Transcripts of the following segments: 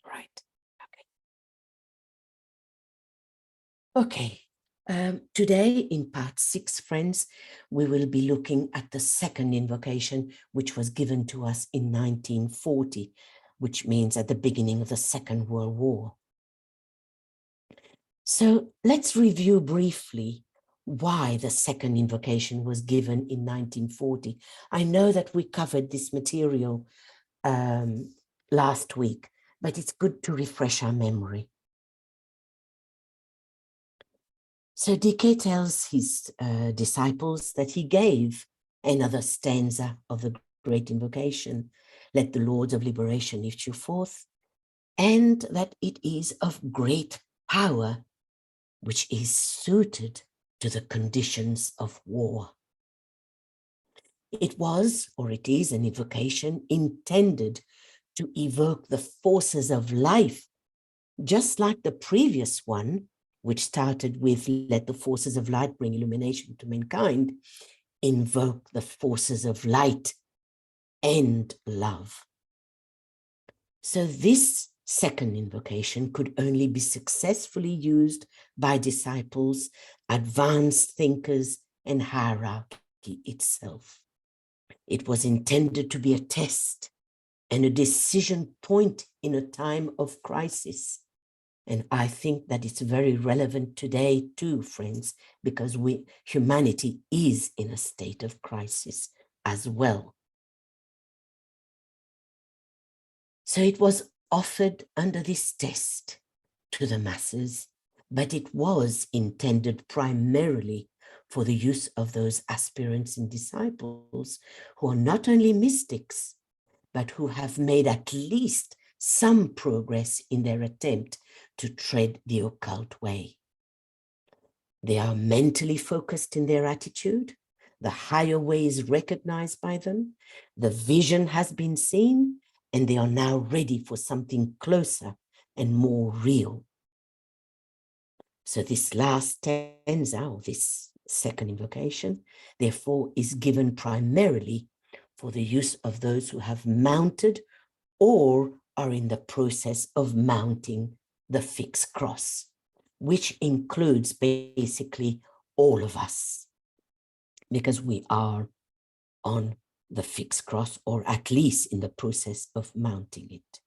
Right. Okay. Today in part 6, friends, we will be looking at the second invocation, which was given to us in 1940, which means at the beginning of the Second World War. So let's review briefly why the second invocation was given in 1940. I know that we covered this material last week, but it's good to refresh our memory. So DK tells his disciples that he gave another stanza of the great invocation, let the Lords of Liberation issue forth, and that it is of great power, which is suited to the conditions of war. It was, or it is, an invocation intended to evoke the forces of life, just like the previous one, which started with let the forces of light bring illumination to mankind, invoke the forces of light and love. So this second invocation could only be successfully used by disciples, advanced thinkers, and hierarchy itself. It was intended to be a test and a decision point in a time of crisis. And I think that it's very relevant today too, friends, because humanity is in a state of crisis as well. So it was offered under this test to the masses, but it was intended primarily for the use of those aspirants and disciples who are not only mystics, but who have made at least some progress in their attempt to tread the occult way. They are mentally focused in their attitude. The higher way is recognized by them. The vision has been seen, and they are now ready for something closer and more real. So this last stanza, or this second invocation, therefore, is given primarily for the use of those who have mounted or are in the process of mounting the fixed cross, which includes basically all of us, because we are on the fixed cross, or at least in the process of mounting it.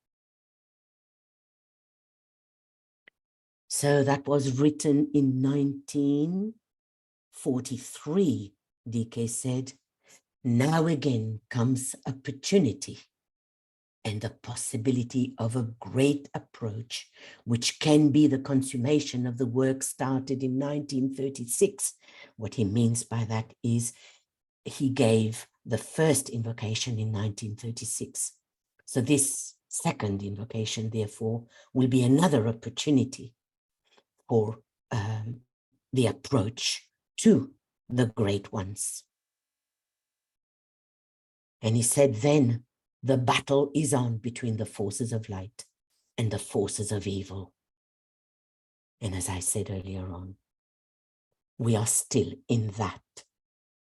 So that was written in 1943. DK said, now again comes opportunity and the possibility of a great approach, which can be the consummation of the work started in 1936. What he means by that is he gave the first invocation in 1936. So this second invocation, therefore, will be another opportunity for the approach to the great ones. And he said, then the battle is on between the forces of light and the forces of evil. And as I said earlier on, we are still in that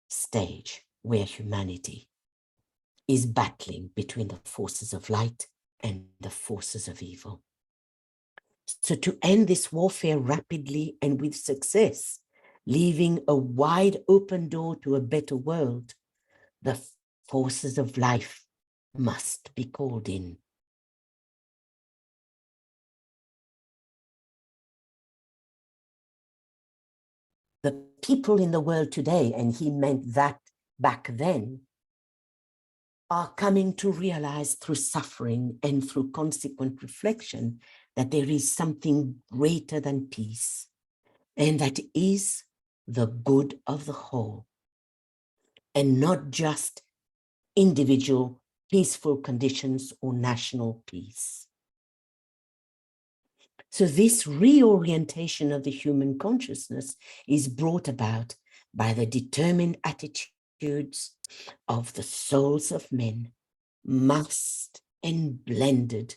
stage where humanity is battling between the forces of light and the forces of evil. So to end this warfare rapidly and with success, leaving a wide open door to a better world, the forces of life must be called in. The people in the world today, and he meant that back then, are coming to realize through suffering and through consequent reflection that there is something greater than peace, and that is the good of the whole, and not just individual peaceful conditions or national peace. So this reorientation of the human consciousness is brought about by the determined attitudes of the souls of men, massed and blended,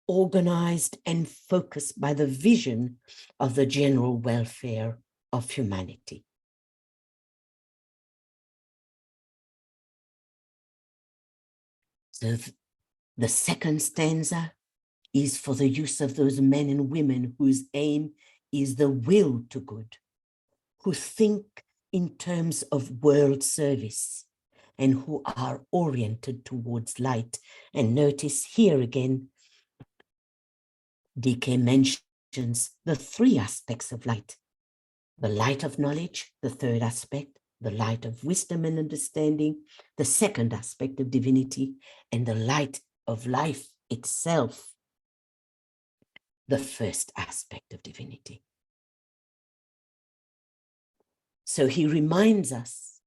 organized and focused by the vision of the general welfare of humanity. So the second stanza is for the use of those men and women whose aim is the will to good, who think in terms of world service, and who are oriented towards light. And notice here again, DK mentions the three aspects of light: the light of knowledge, the third aspect, the light of wisdom and understanding, the second aspect of divinity, and the light of life itself, the first aspect of divinity. So he reminds us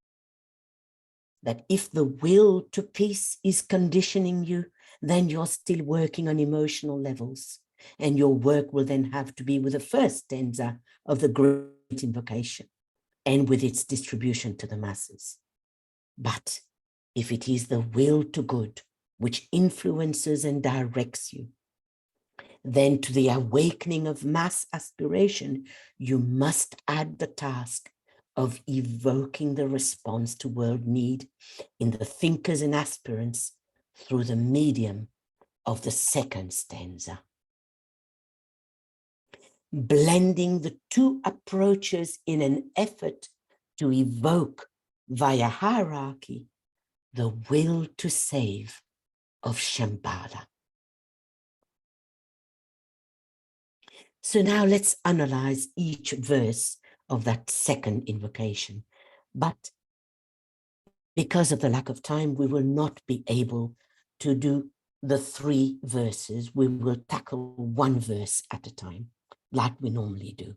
that if the will to peace is conditioning you, then you're still working on emotional levels, and your work will then have to be with the first stanza of the great invocation and with its distribution to the masses. But if it is the will to good which influences and directs you, then to the awakening of mass aspiration, you must add the task of evoking the response to world need in the thinkers and aspirants through the medium of the second stanza. Blending the two approaches in an effort to evoke via hierarchy the will to save of Shambhala. So now let's analyze each verse of that second invocation. But because of the lack of time, we will not be able to do the 3 verses. We will tackle one verse at a time, like we normally do.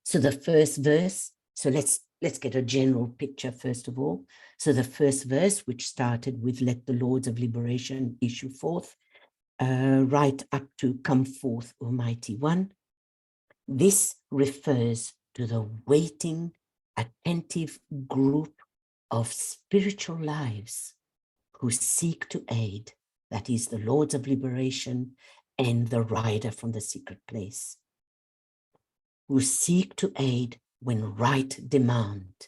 So the first verse, so let's get a general picture first of all. So the first verse, which started with "Let the Lords of Liberation issue forth," right up to "Come forth, Almighty One." This refers to the waiting, attentive group of spiritual lives who seek to aid, that is the Lords of Liberation and the rider from the secret place, who seek to aid when right demand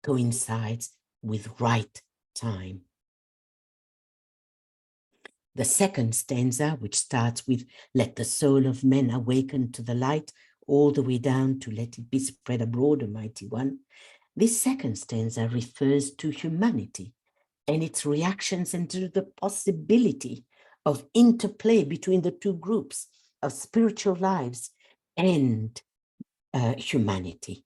coincides with right time. The second stanza, which starts with "Let the soul of men awaken to the light," all the way down to "Let it be spread abroad, Almighty One." This second stanza refers to humanity and its reactions and to the possibility of interplay between the two groups of spiritual lives and humanity.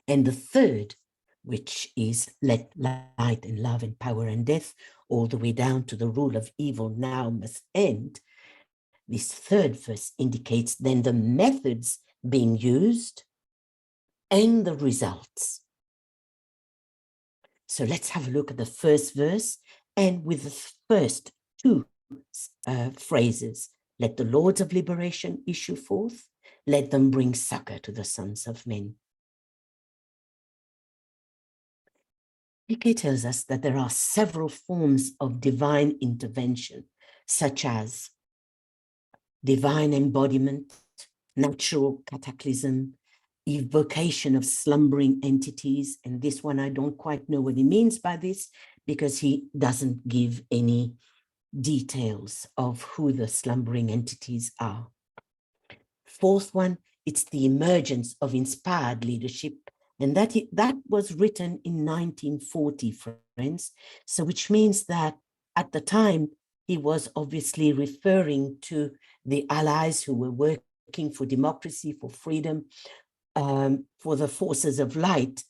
And the third, which is "Let light and love and power and death," all the way down to "The rule of evil now must end." This third verse indicates then the methods being used and the results. So let's have a look at the first verse, and with the first 2 phrases: "Let the Lords of Liberation issue forth, let them bring succor to the sons of men." PK tells us that there are several forms of divine intervention, such as divine embodiment, natural cataclysm, evocation of slumbering entities. And this one, I don't quite know what he means by this, because he doesn't give any details of who the slumbering entities are. Fourth one, it's the emergence of inspired leadership. And that was written in 1940, friends. So which means that at the time, he was obviously referring to the allies who were working for democracy, for freedom, for the forces of light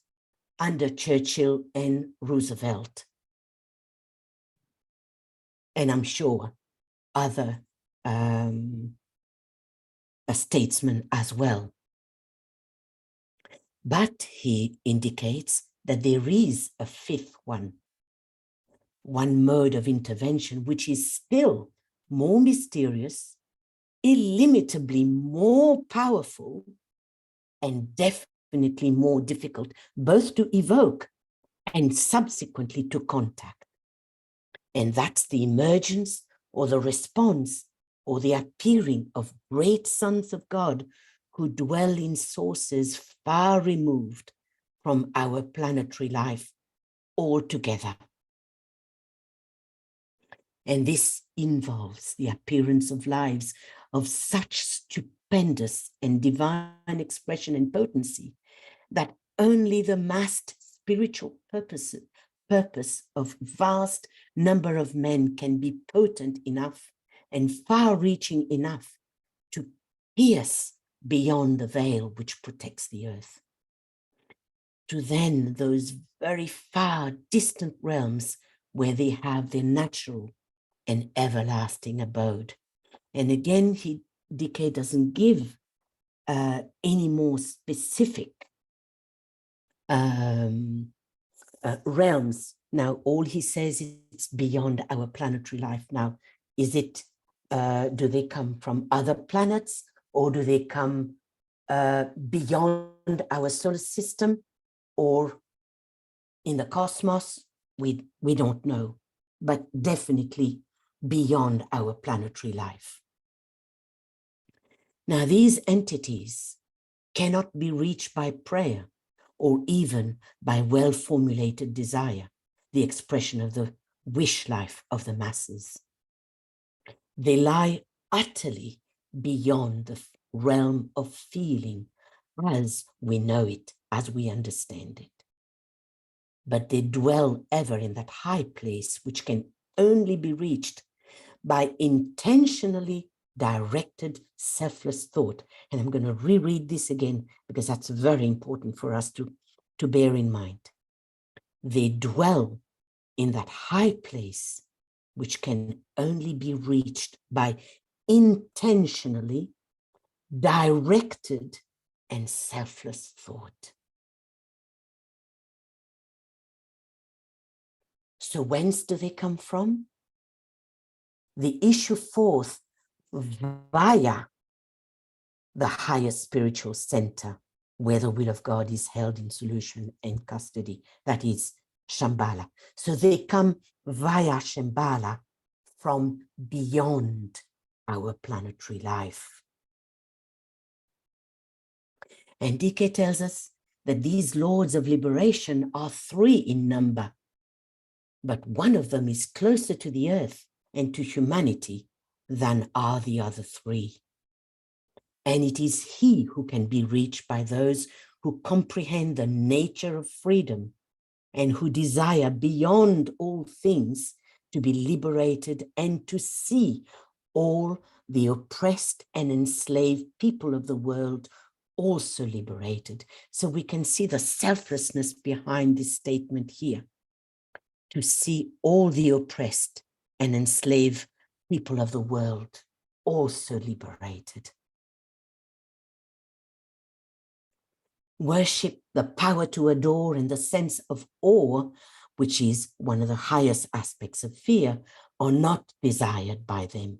under Churchill and Roosevelt. And I'm sure other statesmen as well. But he indicates that there is a fifth one mode of intervention, which is still more mysterious, illimitably more powerful, and definitely more difficult, both to evoke and subsequently to contact. And that's the emergence or the response or the appearing of great sons of God who dwell in sources far removed from our planetary life altogether. And this involves the appearance of lives of such stupendous and divine expression and potency that only the massed spiritual purpose of vast number of men can be potent enough and far-reaching enough to pierce beyond the veil which protects the earth, to then those very far distant realms where they have their natural and everlasting abode. And again, DK doesn't give any more specific realms. Now, all he says is it's beyond our planetary life. Now, is it, do they come from other planets, or do they come beyond our solar system, or in the cosmos? We don't know, but definitely beyond our planetary life. Now, these entities cannot be reached by prayer or even by well-formulated desire, the expression of the wish life of the masses. They lie utterly beyond the realm of feeling as we know it, as we understand it. But they dwell ever in that high place which can only be reached by intentionally directed selfless thought. And I'm going to reread this again because that's very important for us to bear in mind. They dwell in that high place which can only be reached by intentionally directed and selfless thought. So whence do they come from? They issue forth via the higher spiritual center where the will of God is held in solution and custody, that is Shambhala. So they come via Shambhala from beyond our planetary life. And DK tells us that these lords of liberation are 3 in number, but one of them is closer to the earth and to humanity than are the other 3. And it is he who can be reached by those who comprehend the nature of freedom and who desire beyond all things to be liberated and to see all the oppressed and enslaved people of the world also liberated. So we can see the selflessness behind this statement here, to see all the oppressed and enslaved people of the world also liberated. Worship, the power to adore, and the sense of awe, which is one of the highest aspects of fear, are not desired by them.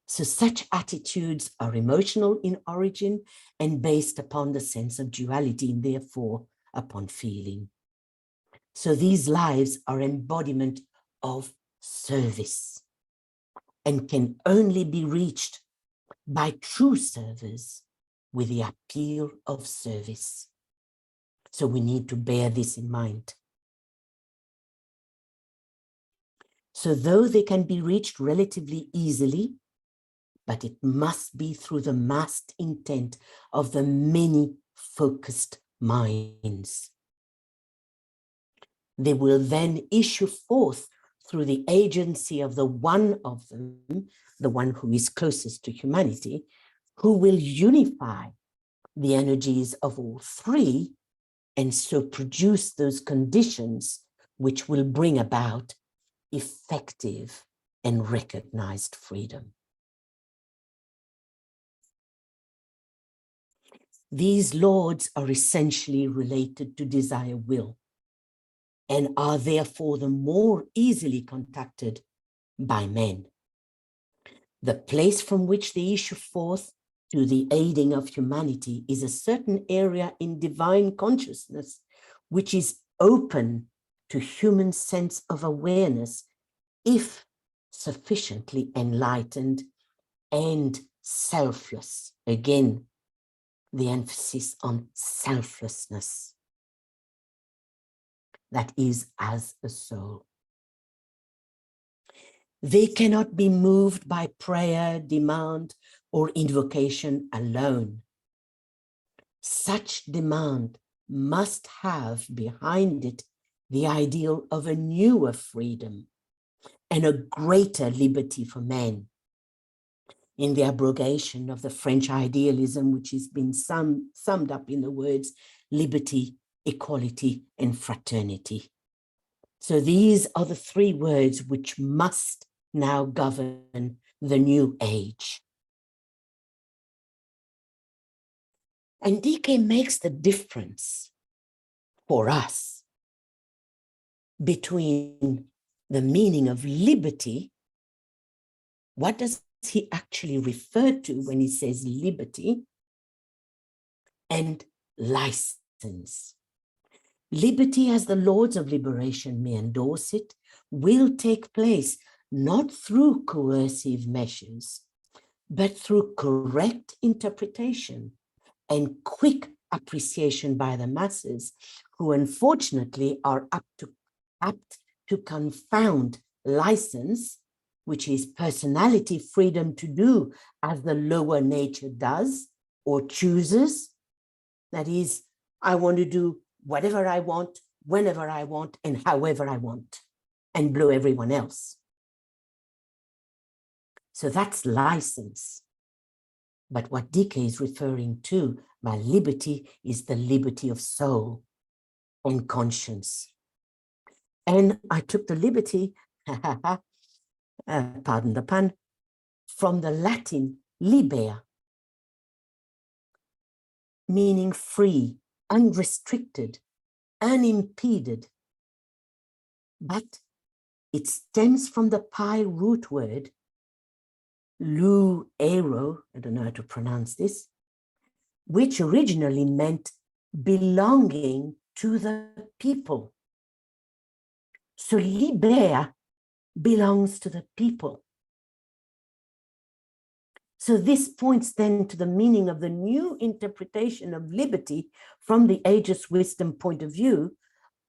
So such attitudes are emotional in origin and based upon the sense of duality and therefore upon feeling. So these lives are embodiment of service and can only be reached by true service with the appeal of service. So we need to bear this in mind. So though they can be reached relatively easily, but it must be through the massed intent of the many focused minds. They will then issue forth through the agency of the one of them, the one who is closest to humanity, who will unify the energies of all 3 and so produce those conditions which will bring about effective and recognized freedom. These lords are essentially related to desire will and are therefore the more easily contacted by men. The place from which they issue forth to the aiding of humanity is a certain area in divine consciousness, which is open to human sense of awareness if sufficiently enlightened and selfless. Again, the emphasis on selflessness. That is as a soul. They cannot be moved by prayer, demand, or invocation alone. Such demand must have behind it the ideal of a newer freedom and a greater liberty for men. In the abrogation of the French idealism, which has been summed up in the words liberty, equality, and fraternity. So these are the three words which must now govern the new age. And DK makes the difference for us between the meaning of liberty. What does he actually refer to when he says liberty? And license. Liberty, as the Lords of Liberation may endorse it, will take place not through coercive measures, but through correct interpretation and quick appreciation by the masses, who unfortunately are apt to confound license, which is personality freedom to do as the lower nature does or chooses. That is, I want to do whatever I want, whenever I want, and however I want, and blow everyone else. So that's license. But what DK is referring to by liberty is the liberty of soul and conscience. And I took the liberty, pardon the pun, from the Latin liber, meaning free, unrestricted, unimpeded. But it stems from the Pi root word, luero, I don't know how to pronounce this, which originally meant belonging to the people. So liber belongs to the people. So this points then to the meaning of the new interpretation of liberty from the ageless wisdom point of view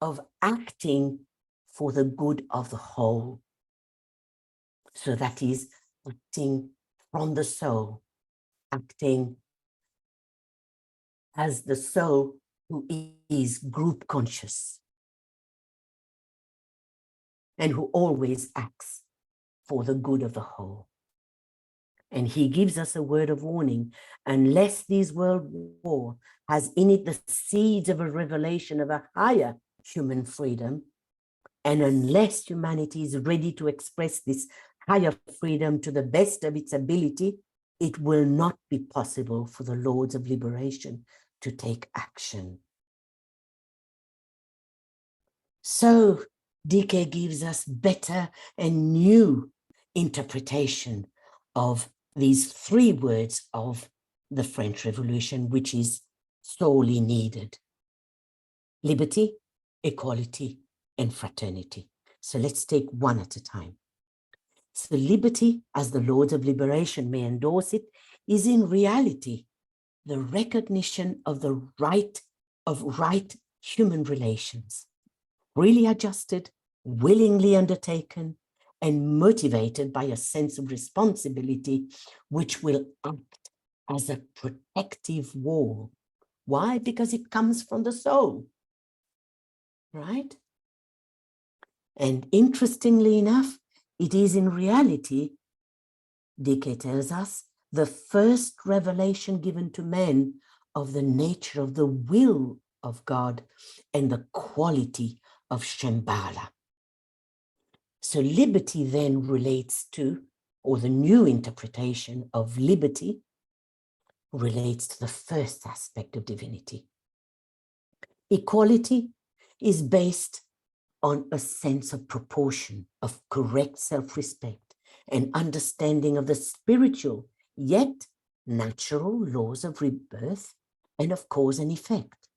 of acting for the good of the whole. So that is acting from the soul, acting as the soul who is group conscious and who always acts for the good of the whole. And he gives us a word of warning: unless this world war has in it the seeds of a revelation of a higher human freedom, and unless humanity is ready to express this higher freedom to the best of its ability, it will not be possible for the Lords of Liberation to take action. So DK gives us better and new interpretation of these three words of the French Revolution, which is sorely needed: liberty, equality, and fraternity. So let's take one at a time. So liberty, as the Lords of Liberation may endorse it, is in reality the recognition of the right human relations, really adjusted, willingly undertaken, and motivated by a sense of responsibility, which will act as a protective wall. Why? Because it comes from the soul, right? And interestingly enough, it is in reality, DK tells us, the first revelation given to men of the nature of the will of God and the quality of Shambhala. So liberty then relates to, or the new interpretation of liberty relates to the first aspect of divinity. Equality is based on a sense of proportion, of correct self-respect, and understanding of the spiritual yet natural laws of rebirth and of cause and effect,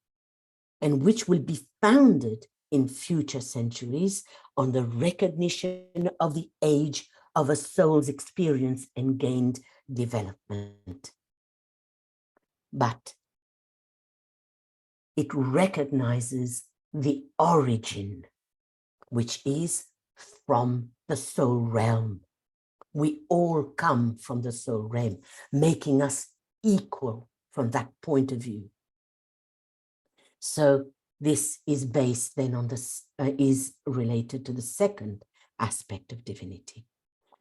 and which will be founded in future centuries on the recognition of the age of a soul's experience and gained development. But it recognizes the origin, which is from the soul realm, We all come from the soul realm, making us equal from that point of view. So this is based then on this, is related to the second aspect of divinity.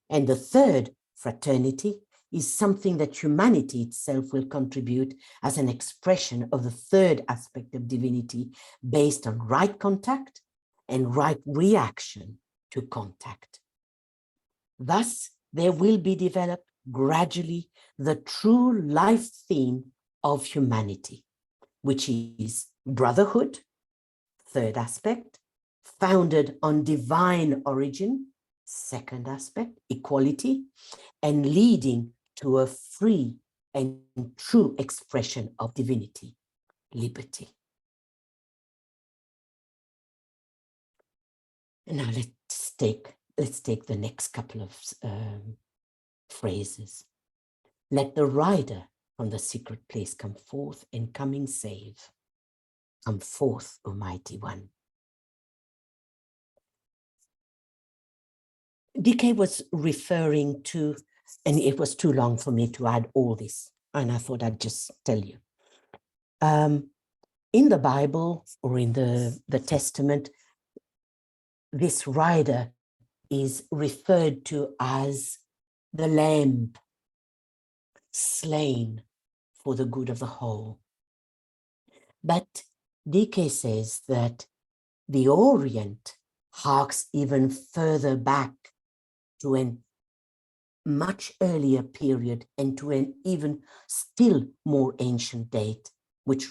And the third, fraternity, is something that humanity itself will contribute as an expression of the third aspect of divinity based on right contact and right reaction to contact. Thus, there will be developed gradually the true life theme of humanity, which is brotherhood, third aspect, founded on divine origin, second aspect, equality, and leading to a free and true expression of divinity, liberty. And now let's take the next couple of phrases. Let the rider from the secret place come forth, and coming save. Come forth, O mighty one. DK was referring to, and it was too long for me to add all this, and I thought I'd just tell you. In the Bible or in the Testament, this rider is referred to as the lamb slain for the good of the whole. But DK says that the Orient harks even further back to a much earlier period and to an even still more ancient date, which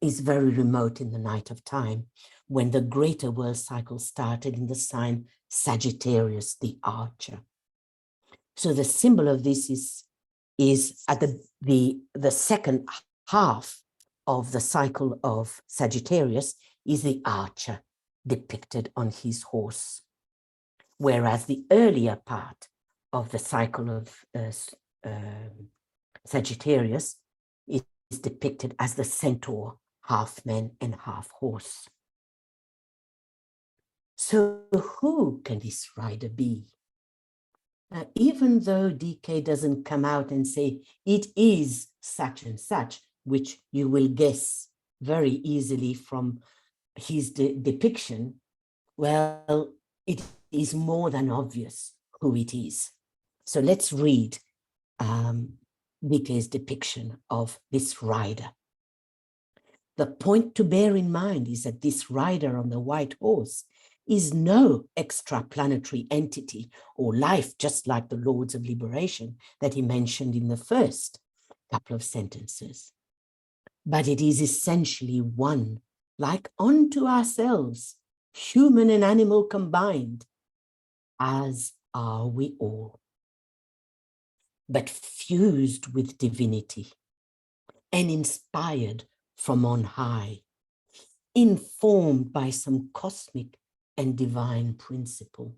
is very remote in the night of time, when the greater world cycle started in the sign Sagittarius, the archer. So the symbol of this is at the second half of the cycle of Sagittarius is the archer depicted on his horse, whereas the earlier part of the cycle of Sagittarius is depicted as the centaur, half man and half horse. So who can this rider be? Even though DK doesn't come out and say it is such and such, which you will guess very easily from his depiction, well, it is more than obvious who it is. So let's read DK's depiction of this rider. The point to bear in mind is that this rider on the white horse is no extraplanetary entity or life, just like the Lords of Liberation that he mentioned in the first couple of sentences. But it is essentially one, like unto ourselves, human and animal combined, as are we all, but fused with divinity and inspired from on high, informed by some cosmic and divine principle.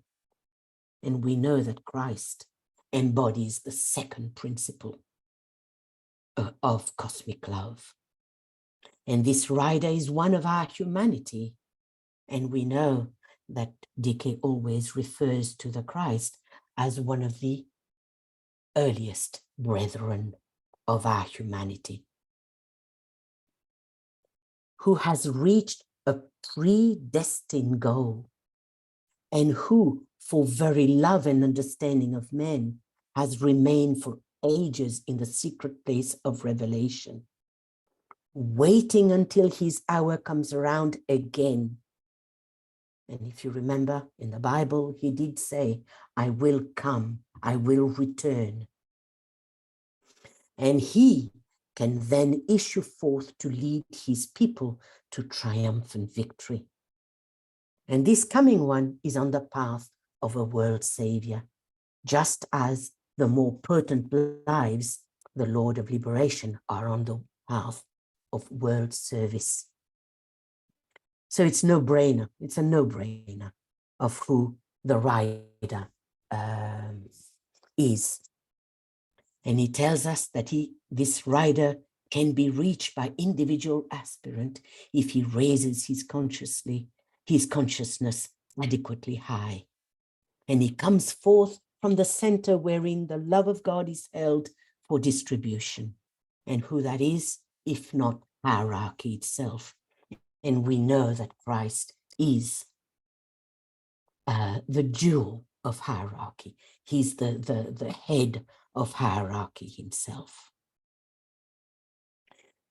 And we know that Christ embodies the second principle of cosmic love. And this rider is one of our humanity. And we know that DK always refers to the Christ as one of the earliest brethren of our humanity, who has reached a predestined goal, and who, for very love and understanding of men, has remained for ages in the secret place of revelation, waiting until his hour comes around again. And if you remember in the Bible, he did say, I will come, I will return. And he can then issue forth to lead his people to triumphant victory. And this coming one is on the path of a world savior, just as the more potent lives, the Lord of Liberation, are on the path of world service. So it's no-brainer. It's a no-brainer of who the rider is. And he tells us that this rider can be reached by individual aspirant if he raises his consciousness adequately high. And he comes forth from the center wherein the love of God is held for distribution. And who that is, if not hierarchy itself. And we know that Christ is the jewel of hierarchy. He's the head of hierarchy himself.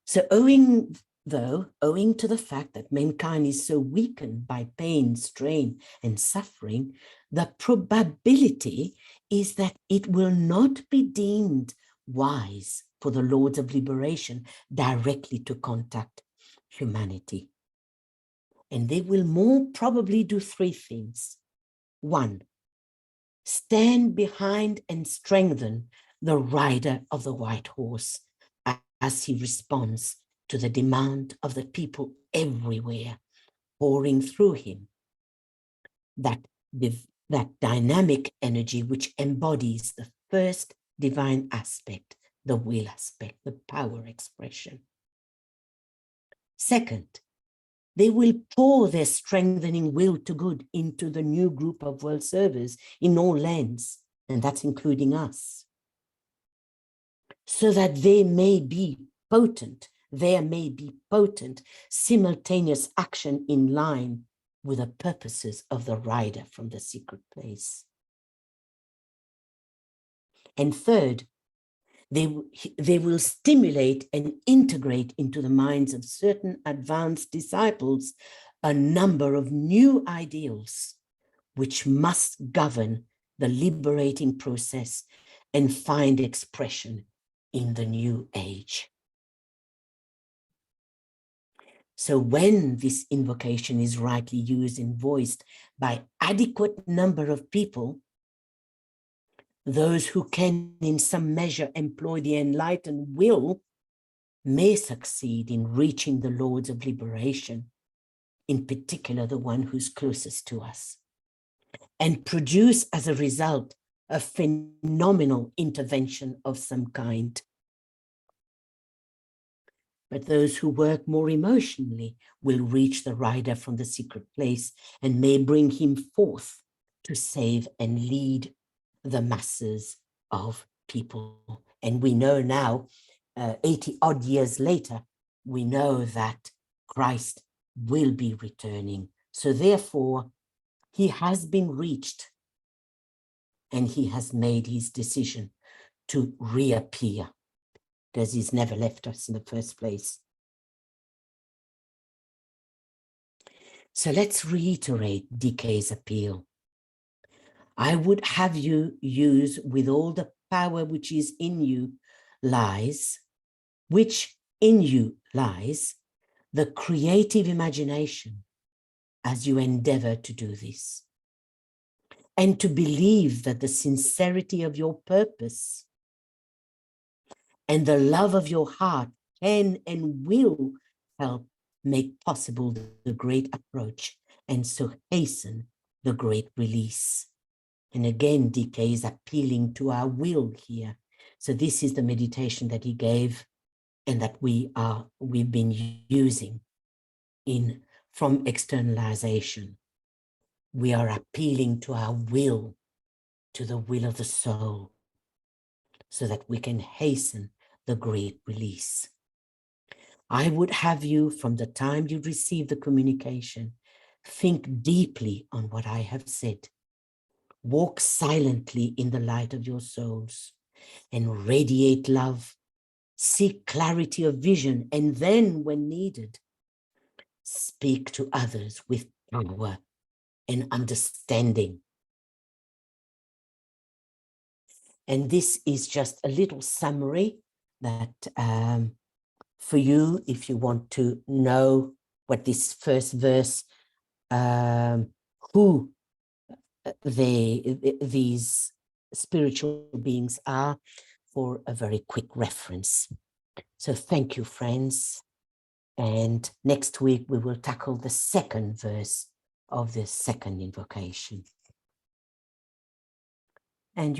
So owing to the fact that mankind is so weakened by pain, strain, and suffering, the probability is that it will not be deemed wise for the Lords of Liberation directly to contact humanity. And they will more probably do three things. One, stand behind and strengthen the rider of the white horse as he responds to the demand of the people everywhere, pouring through him that dynamic energy which embodies the first divine aspect, the will aspect, the power expression. Second, they will pour their strengthening will to good into the new group of world servers in all lands, and that's including us, so that there may be potent simultaneous action in line with the purposes of the rider from the secret place. And third, they will stimulate and integrate into the minds of certain advanced disciples a number of new ideals which must govern the liberating process and find expression in the new age. So when this invocation is rightly used and voiced by adequate number of people, those who can in some measure employ the enlightened will may succeed in reaching the Lords of Liberation, in particular the one who's closest to us, and produce as a result a phenomenal intervention of some kind. But those who work more emotionally will reach the rider from the secret place and may bring him forth to save and lead the masses of people. And we know now, 80 odd years later, we know that Christ will be returning. So therefore, he has been reached and he has made his decision to reappear, because he's never left us in the first place. So let's reiterate DK's appeal. I would have you use with all the power which in you lies, the creative imagination as you endeavor to do this. And to believe that the sincerity of your purpose and the love of your heart can and will help make possible the great approach and so hasten the great release. And again, DK is appealing to our will here. So this is the meditation that he gave and that we've been using from externalization. We are appealing to our will, to the will of the soul, so that we can hasten the great release. I would have you, from the time you receive the communication, think deeply on what I have said. Walk silently in the light of your souls and radiate love. Seek clarity of vision, and then, when needed, speak to others with power and understanding. And this is just a little summary that for you, if you want to know what this first verse, who these spiritual beings are, for a very quick reference. So thank you, friends. And next week, we will tackle the second verse of the second invocation. And